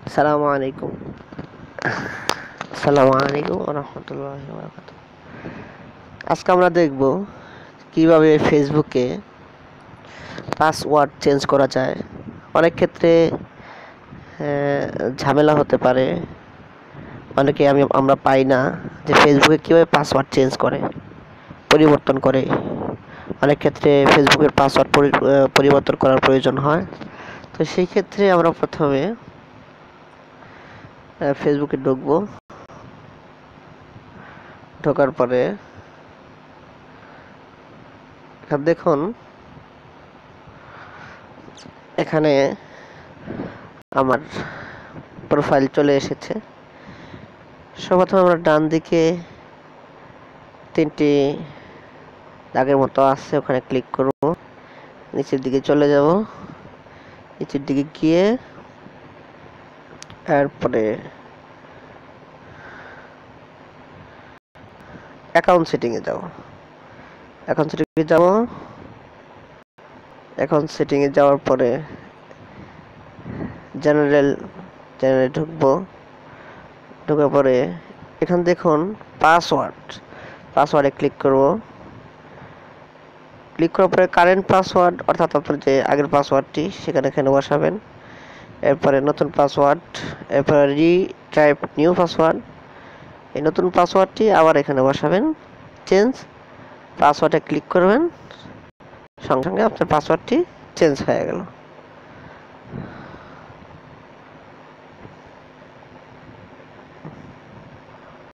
আসসালামু আলাইকুম। আসসালামু আলাইকুম ওয়া রাহমাতুল্লাহি ওয়া বারাকাতুহু। আজকে আমরা দেখব কিভাবে ফেসবুকে পাসওয়ার্ড চেঞ্জ করা যায়। অনেক ক্ষেত্রে ঝামেলা হতে পারে। অনেকে আমরা পাই না যে ফেসবুকে কিভাবে পাসওয়ার্ড চেঞ্জ করে, পরিবর্তন করে। অনেক ক্ষেত্রে ফেসবুকের পাসওয়ার্ড পরিবর্তন করার প্রয়োজন হয়। তো সেই ক্ষেত্রে আমরা প্রথমে ফেসবুকে ঢুকবো। ঢোকার পরে দেখুন এখানে আমার প্রোফাইল চলে এসেছে। সর্বপ্রথম আমরা ডান দিকে 3টি দাগের মতো আছে, ওখানে ক্লিক করব। নিচের দিকে চলে যাব। নিচের দিকে গিয়ে এরপরে অ্যাকাউন্ট সেটিংয়ে যাব। অ্যাকাউন্ট সেটিংয়ে যাওয়ার পরে জেনারেলে ঢুকবো। ঢোকার পরে এখানে দেখুন পাসওয়ার্ডে ক্লিক করব। ক্লিক করার পরে কারেন্ট পাসওয়ার্ড অর্থাৎ আপনার যে আগের পাসওয়ার্ডটি এখানে বসাবেন। এরপরে নতুন পাসওয়ার্ড, এরপরে রিটাইপ নিউ পাসওয়ার্ড। এই নতুন পাসওয়ার্ডটি আবার এখানে বসাবেন। চেঞ্জ পাসওয়ার্ডে ক্লিক করবেন, সঙ্গে সঙ্গে আপনার পাসওয়ার্ডটি চেঞ্জ হয়ে গেল।